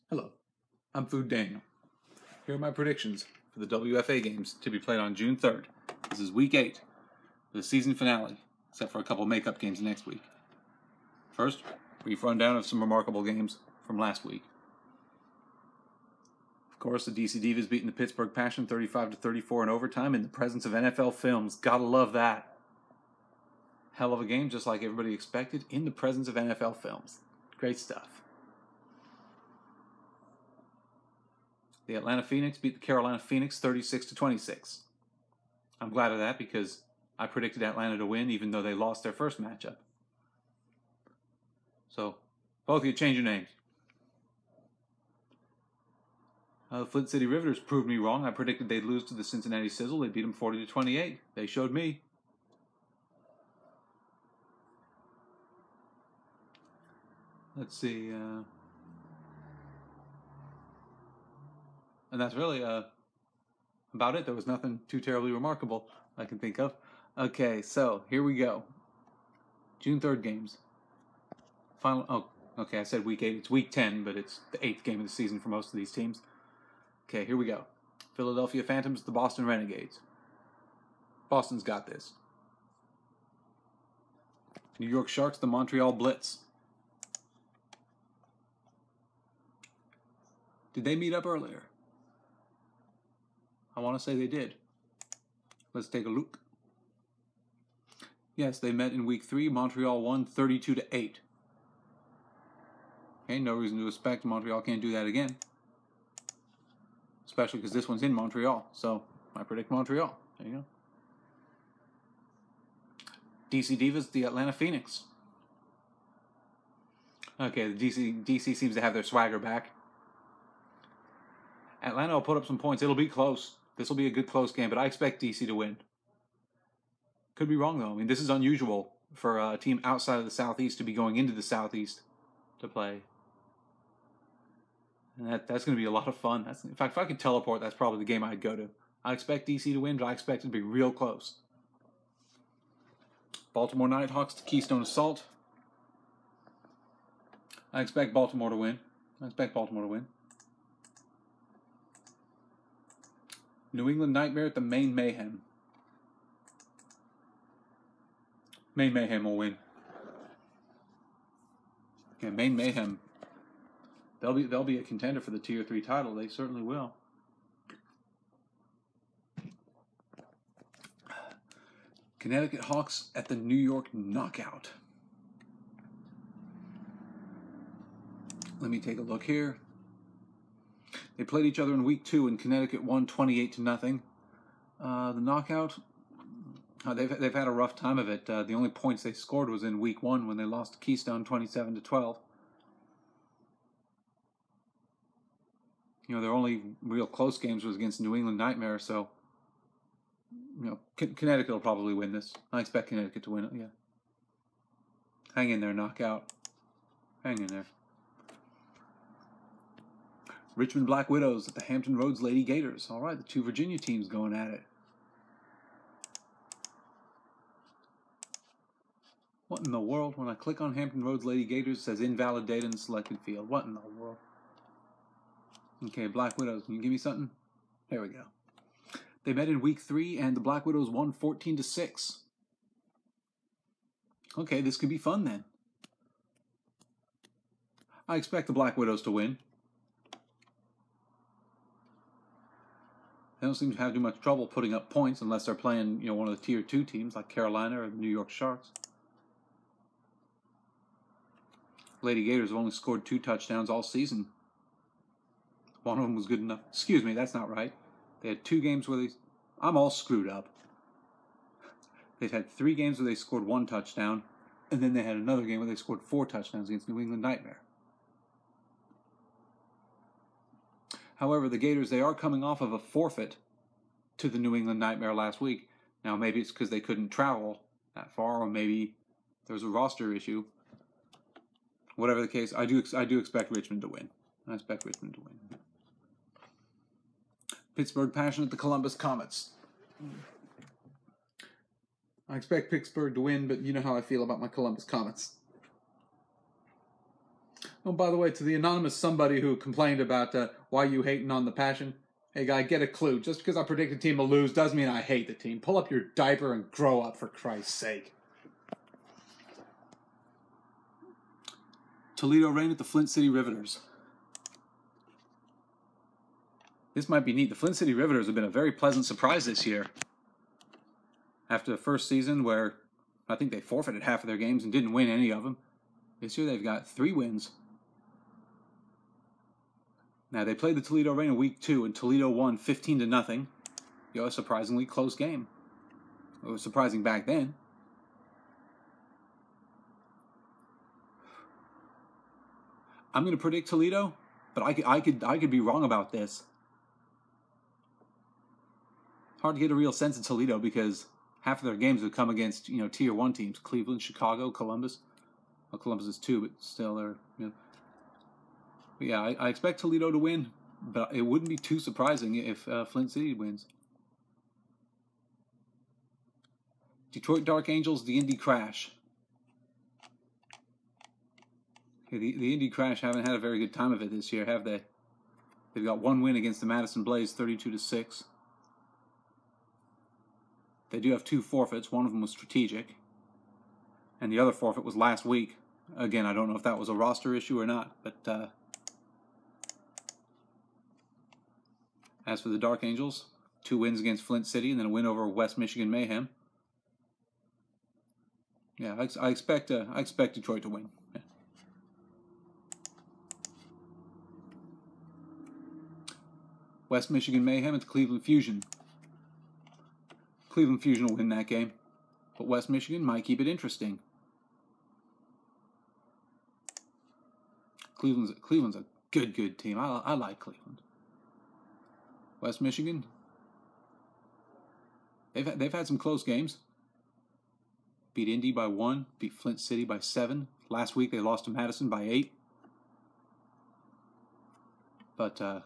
Hello, I'm Food Daniel. Here are my predictions for the WFA games to be played on June 3rd. This is week 8, the season finale, except for a couple makeup games next week. First, brief rundown of some remarkable games from last week. Of course, the DC Divas beating the Pittsburgh Passion 35-34 in overtime in the presence of NFL films. Gotta love that. Hell of a game, just like everybody expected, in the presence of NFL films. Great stuff. The Atlanta Phoenix beat the Carolina Phoenix 36-26. I'm glad of that because I predicted Atlanta to win even though they lost their first matchup. So, both of you change your names. The Flint City Riveters proved me wrong. I predicted they'd lose to the Cincinnati Sizzle. They beat them 40-28. They showed me. Let's see. And that's really about it. There was nothing too terribly remarkable I can think of. Okay, so here we go. June 3rd games. Final. Oh, okay, I said week 8. It's week 10, but it's the 8th game of the season for most of these teams. Okay, here we go. Philadelphia Phantoms, the Boston Renegades. Boston's got this. New York Sharks, the Montreal Blitz. Did they meet up earlier? I want to say they did. Let's take a look. Yes, they met in week 3. Montreal won 32-8. Okay, no reason to expect Montreal can't do that again. Especially because this one's in Montreal. So, I predict Montreal. There you go. DC Divas, the Atlanta Phoenix. Okay, the DC seems to have their swagger back. Atlanta will put up some points. It'll be close. This will be a good close game, but I expect DC to win. Could be wrong, though. I mean, this is unusual for a team outside of the Southeast to be going into the Southeast to play. And that's going to be a lot of fun. In fact, if I could teleport, that's probably the game I'd go to. I expect DC to win, but I expect it to be real close. Baltimore Nighthawks to Keystone Assault. I expect Baltimore to win. New England Nightmare at the Maine Mayhem. Maine Mayhem will win. Okay, Maine Mayhem. They'll be a contender for the Tier 3 title. They certainly will. Connecticut Hawks at the New York Knockout. Let me take a look here. They played each other in week 2, and Connecticut won 28-0. The Knockout, they've had a rough time of it. The only points they scored was in week 1 when they lost to Keystone 27-12. You know, their only real close games was against New England Nightmare, so you know, Connecticut will probably win this. I expect Connecticut to win it, yeah. Hang in there, Knockout. Hang in there. Richmond Black Widows at the Hampton Roads Lady Gators. All right, the 2 Virginia teams going at it. What in the world? When I click on Hampton Roads Lady Gators, it says invalid data in the selected field. What in the world? Okay, Black Widows, can you give me something? There we go. They met in week 3, and the Black Widows won 14-6. Okay, this could be fun then. I expect the Black Widows to win. They don't seem to have too much trouble putting up points unless they're playing, you know, one of the Tier 2 teams like Carolina or the New York Sharks. Lady Gators have only scored 2 touchdowns all season. One of them was good enough. Excuse me, that's not right. They had 2 games where I'm all screwed up. They've had 3 games where they scored 1 touchdown, and then they had another game where they scored 4 touchdowns against New England Nightmare. However, the Gators, they are coming off of a forfeit to the New England Nightmare last week. Now, maybe it's because they couldn't travel that far, or maybe there was a roster issue. Whatever the case, I do expect Richmond to win. I expect Richmond to win. Pittsburgh Passion at the Columbus Comets. I expect Pittsburgh to win, but you know how I feel about my Columbus Comets. Oh, by the way, to the anonymous somebody who complained about why you hating on the Passion, hey guy, get a clue. Just because I predict a team will lose doesn't mean I hate the team. Pull up your diaper and grow up, for Christ's sake. Toledo rain at the Flint City Riveters. This might be neat. The Flint City Riveters have been a very pleasant surprise this year. After the first season where I think they forfeited half of their games and didn't win any of them, this year they've got 3 wins. Now, they played the Toledo Rain in week 2, and Toledo won 15-0. You know, a surprisingly close game. It was surprising back then. I'm going to predict Toledo, but I could be wrong about this. Hard to get a real sense of Toledo because half of their games have come against, you know, Tier 1 teams: Cleveland, Chicago, Columbus. Well, Columbus is 2, but still they're, you know. But yeah, I expect Toledo to win, but it wouldn't be too surprising if Flint City wins. Detroit Dark Angels, the Indy Crash. Okay, the Indy Crash haven't had a very good time of it this year, have they? They've got 1 win against the Madison Blaze, 32-6. They do have 2 forfeits. One of them was strategic, and the other forfeit was last week. Again, I don't know if that was a roster issue or not, but as for the Dark Angels, 2 wins against Flint City and then a win over West Michigan Mayhem. Yeah, I expect Detroit to win. Yeah. West Michigan Mayhem at the Cleveland Fusion. Cleveland Fusion will win that game, but West Michigan might keep it interesting. Cleveland's a good team. I like Cleveland. West Michigan, they've had some close games. Beat Indy by 1, beat Flint City by 7. Last week they lost to Madison by 8. But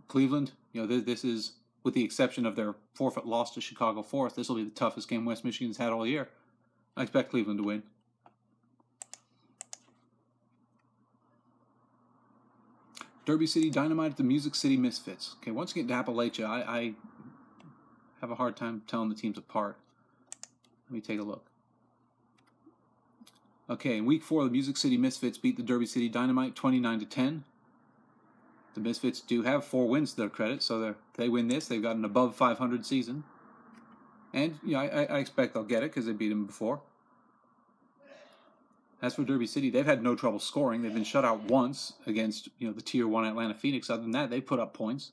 Cleveland, you know, this is, with the exception of their forfeit loss to Chicago Forest, this will be the toughest game West Michigan's had all year. I expect Cleveland to win. Derby City Dynamite at the Music City Misfits. Okay, once you get to Appalachia, I have a hard time telling the teams apart. Let me take a look. Okay, in week 4, the Music City Misfits beat the Derby City Dynamite 29-10. The Misfits do have 4 wins to their credit, so they win this. They've got an above 500 season. And you know, I expect they'll get it because they beat them before. As for Derby City, they've had no trouble scoring. They've been shut out once against, you know, the Tier 1 Atlanta Phoenix. Other than that, they put up points.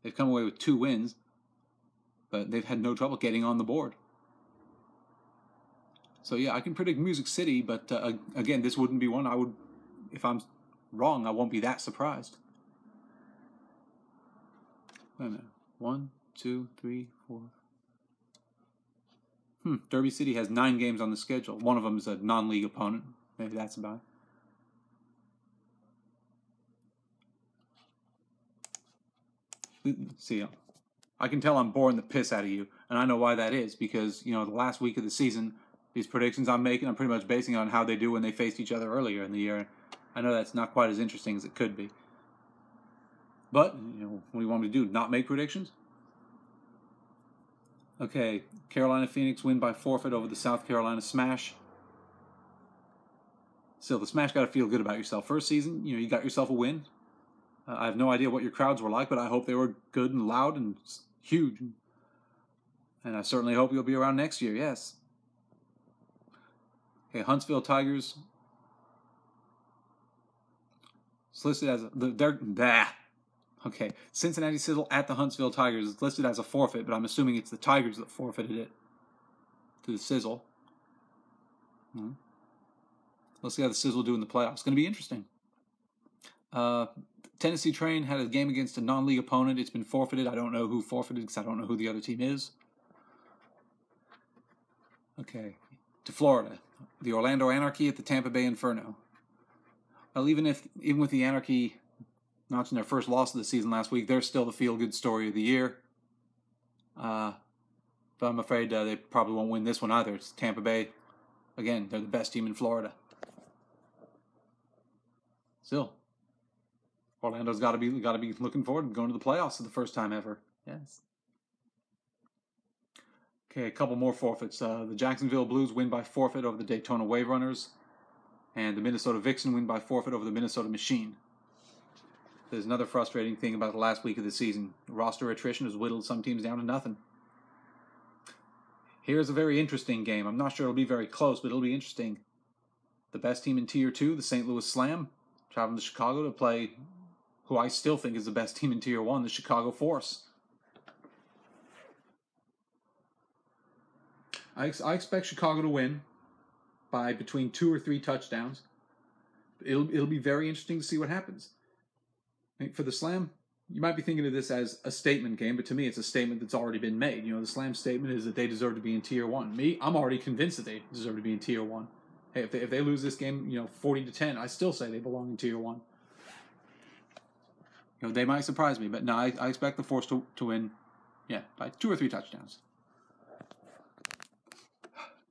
They've come away with 2 wins, but they've had no trouble getting on the board. So yeah, I can predict Music City, but again, this wouldn't be one I would, if I'm wrong, I won't be that surprised. Wait a minute. 1, 2, 3, 4. Derby City has 9 games on the schedule. One of them is a non-league opponent. Maybe that's about it. See, I can tell I'm boring the piss out of you, and I know why that is, because, you know, the last week of the season, these predictions I'm making, I'm pretty much basing on how they do when they faced each other earlier in the year. I know that's not quite as interesting as it could be. But, you know, what do you want me to do? Not make predictions? Okay, Carolina Phoenix win by forfeit over the South Carolina Smash. Still, the Smash got to feel good about yourself. First season, you know, you got yourself a win. I have no idea what your crowds were like, but I hope they were good and loud and huge. And I certainly hope you'll be around next year, yes. Okay, Huntsville Tigers. It's listed as Okay, Cincinnati Sizzle at the Huntsville Tigers is listed as a forfeit, but I'm assuming it's the Tigers that forfeited it to the Sizzle. Let's see how the Sizzle do in the playoffs. It's going to be interesting. Tennessee Train had a game against a non-league opponent. It's been forfeited. I don't know who forfeited because I don't know who the other team is. Okay, to Florida. The Orlando Anarchy at the Tampa Bay Inferno. Well, even with the Anarchy notching their first loss of the season last week, they're still the feel-good story of the year. But I'm afraid they probably won't win this one either. It's Tampa Bay. Again, they're the best team in Florida. still, Orlando's got to be looking forward to going to the playoffs for the first time ever. Yes. Okay, a couple more forfeits. The Jacksonville Blues win by forfeit over the Daytona Wave Runners, and the Minnesota Vixen win by forfeit over the Minnesota Machine. There's another frustrating thing about the last week of the season. Roster attrition has whittled some teams down to nothing. Here's a very interesting game. I'm not sure it'll be very close, but it'll be interesting. The best team in Tier 2, the St. Louis Slam, traveling to Chicago to play who I still think is the best team in Tier 1, the Chicago Force. I expect Chicago to win by between 2 or 3 touchdowns. It'll be very interesting to see what happens. For the Slam, you might be thinking of this as a statement game, but to me it's a statement that's already been made. You know, the Slam statement is that they deserve to be in Tier 1. I'm already convinced that they deserve to be in Tier 1. Hey, if they lose this game, 40-10, I still say they belong in Tier 1. They might surprise me, but no, I expect the Force to win, by 2 or 3 touchdowns.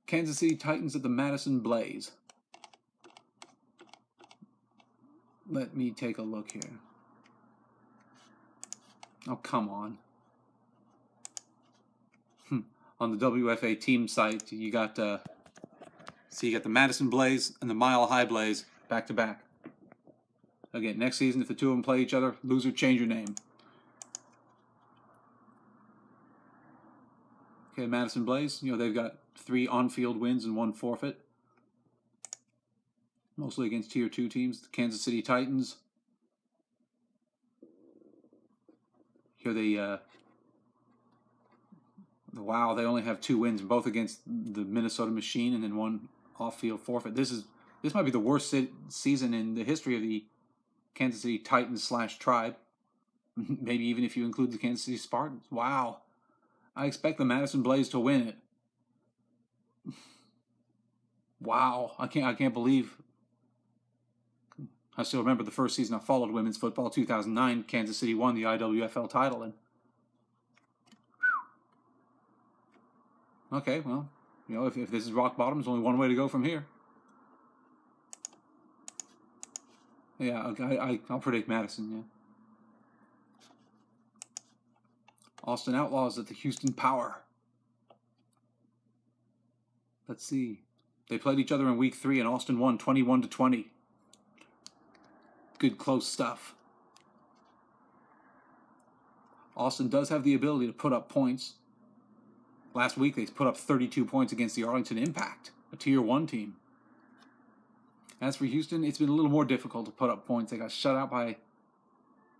Kansas City Titans at the Madison Blaze. Let me take a look here. Oh, come on. On the WFA team site, you got the Madison Blaze and the Mile High Blaze back to back. Again, next season, if the two of them play each other, loser, change your name. Okay, Madison Blaze, they've got 3 on-field wins and 1 forfeit. Mostly against Tier 2 teams. The Kansas City Titans. Here wow, they only have 2 wins, both against the Minnesota Machine and then 1 off-field forfeit. This might be the worst season in the history of the Kansas City Titans / Tribe. Maybe even if you include the Kansas City Spartans. Wow. I expect the Madison Blaze to win it. Wow. I can't believe. I still remember the first season I followed women's football, 2009. Kansas City won the IWFL title. And okay, well, if this is rock bottom, there's only one way to go from here. Yeah, okay, I'll predict Madison, yeah. Austin Outlaws at the Houston Power. Let's see. They played each other in Week 3, and Austin won 21-20. Good close stuff. Austin does have the ability to put up points. Last week, they put up 32 points against the Arlington Impact, a Tier 1 team. As for Houston, it's been a little more difficult to put up points. They got shut out by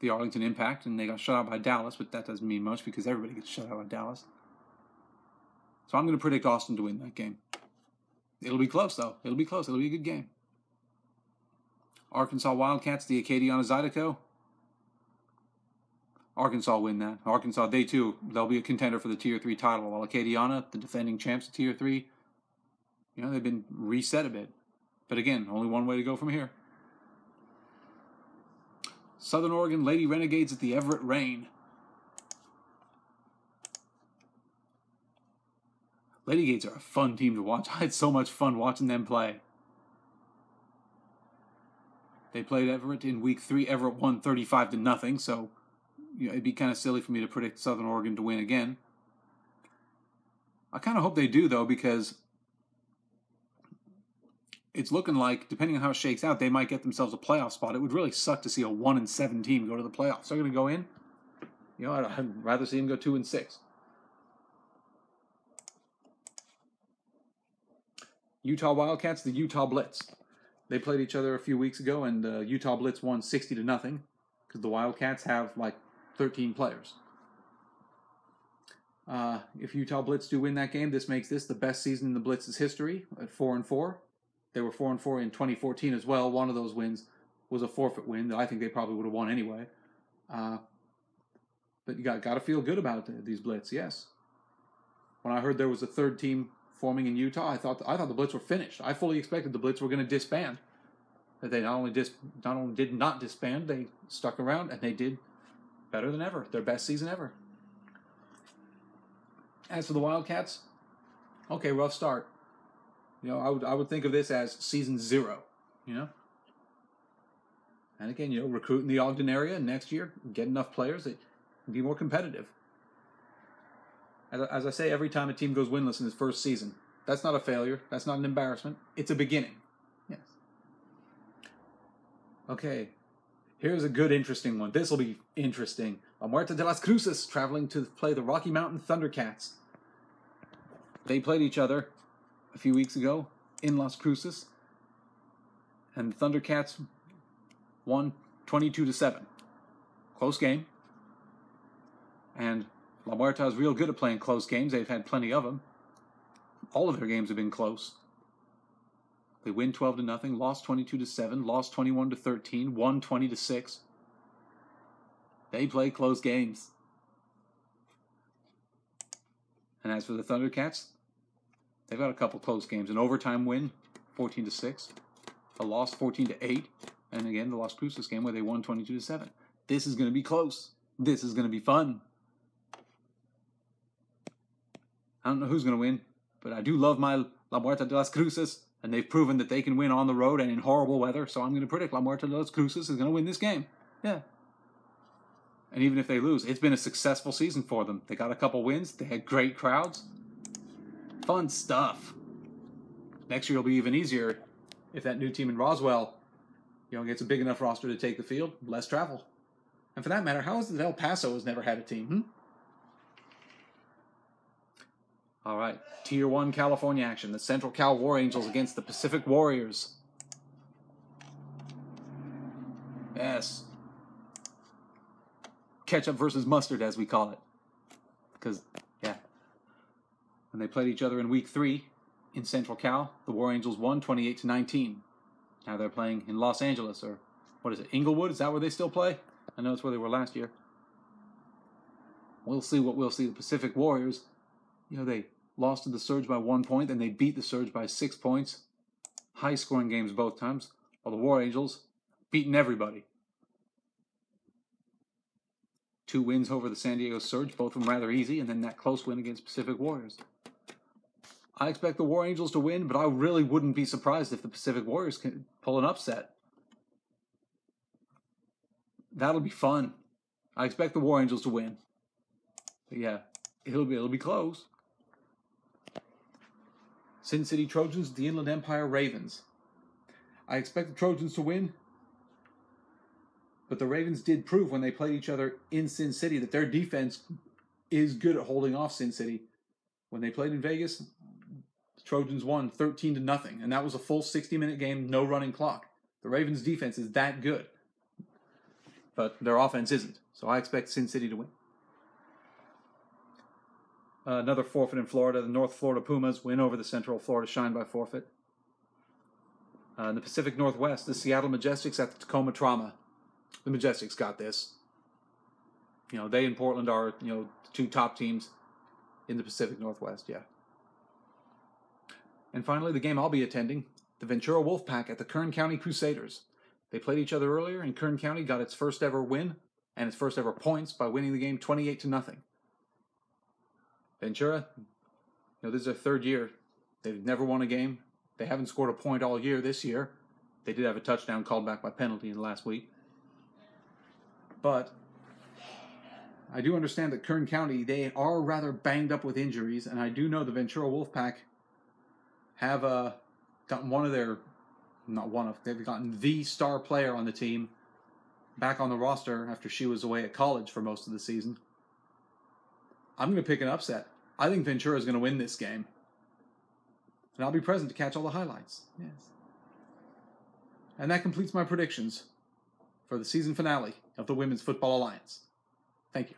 the Arlington Impact, and they got shut out by Dallas, but that doesn't mean much because everybody gets shut out by Dallas. So I'm going to predict Austin to win that game. It'll be close, though. It'll be close. It'll be a good game. Arkansas Wildcats, the Acadiana Zydeco. Arkansas win that. Arkansas, they'll be a contender for the Tier 3 title, while Acadiana, the defending champs of Tier 3, they've been reset a bit. But again, only one way to go from here. Southern Oregon Lady Renegades at the Everett Rain. Lady Gates are a fun team to watch. I had so much fun watching them play. They played Everett in Week 3. Everett won 35-0, so it'd be kind of silly for me to predict Southern Oregon to win again. I kind of hope they do, though, because it's looking like, depending on how it shakes out, they might get themselves a playoff spot. It would really suck to see a 1-7 team go to the playoffs. They're going to go in. I'd rather see them go 2-6. Utah Wildcats, the Utah Blitz. They played each other a few weeks ago, and Utah Blitz won 60-0 because the Wildcats have like 13 players. If Utah Blitz do win that game, this makes this the best season in the Blitz's history at 4-4. They were 4-4 in 2014 as well. One of those wins was a forfeit win that I think they probably would have won anyway. But you got to feel good about these Blitz, yes. When I heard there was a 3rd team forming in Utah, I thought the Blitz were finished. I fully expected the Blitz were going to disband. That they not only did not disband, they stuck around and they did better than ever. Their best season ever. As for the Wildcats, okay, rough start. I would think of this as season 0. And again, recruit in the Ogden area, and next year get enough players that can be more competitive. As I say, every time a team goes winless in its first season, that's not a failure. That's not an embarrassment. It's a beginning. Yes. Okay. Here's a good, interesting one. This will be interesting. La Muerte de las Cruces traveling to play the Rocky Mountain Thundercats. They played each other a few weeks ago in Las Cruces, and the Thundercats won 22-7. Close game. And La Muerte is real good at playing close games. They've had plenty of them. All of their games have been close. They win 12-0, lost 22-7, lost 21-13, won 20-6. They play close games. And as for the Thundercats, they've got a couple close games. An overtime win, 14-6. A loss, 14-8. And again, the Las Cruces game where they won 22-7. This is going to be close. This is going to be fun. I don't know who's going to win, but I do love my La Muerte de las Cruces, and they've proven that they can win on the road and in horrible weather, so I'm going to predict La Muerte de las Cruces is going to win this game. Yeah. And even if they lose, it's been a successful season for them. They got a couple wins. They had great crowds. Fun stuff. Next year will be even easier if that new team in Roswell, gets a big enough roster to take the field. Less travel. And for that matter, how is it that El Paso has never had a team? All right, Tier 1 California action. The Central Cal War Angels against the Pacific Warriors. Yes. Ketchup versus mustard, as we call it. Because, yeah. When they played each other in Week 3 in Central Cal, the War Angels won 28-19. Now they're playing in Los Angeles, or what is it, Inglewood? Is that where they still play? I know it's where they were last year. We'll see what we'll see. The Pacific Warriors, they lost to the Surge by 1 point, then they beat the Surge by 6 points. High-scoring games both times. While the War Angels beating everybody. 2 wins over the San Diego Surge, both of them rather easy, and then that close win against Pacific Warriors. I expect the War Angels to win, but I really wouldn't be surprised if the Pacific Warriors can pull an upset. That'll be fun. I expect the War Angels to win. But yeah, it'll be close. Sin City Trojans, the Inland Empire Ravens. I expect the Trojans to win, but the Ravens did prove when they played each other in Sin City that their defense is good at holding off Sin City. When they played in Vegas, the Trojans won 13-0, and that was a full 60-minute game, no running clock. The Ravens' defense is that good, but their offense isn't. So I expect Sin City to win. Another forfeit in Florida. The North Florida Pumas win over the Central Florida Shine by forfeit. In the Pacific Northwest, the Seattle Majestics at the Tacoma Trauma. The Majestics got this. They and Portland are, the 2 top teams in the Pacific Northwest, yeah. And finally, the game I'll be attending, the Ventura Wolfpack at the Kern County Crusaders. They played each other earlier, and Kern County got its first ever win and its first ever points by winning the game 28-0. Ventura, this is their 3rd year. They've never won a game. They haven't scored a point all year this year. They did have a touchdown called back by penalty in the last week. But I do understand that Kern County, they are rather banged up with injuries, and I do know the Ventura Wolfpack have gotten they've gotten the star player on the team back on the roster after she was away at college for most of the season. I'm going to pick an upset. I think Ventura is going to win this game. And I'll be present to catch all the highlights. Yes. And that completes my predictions for the season finale of the Women's Football Alliance. Thank you.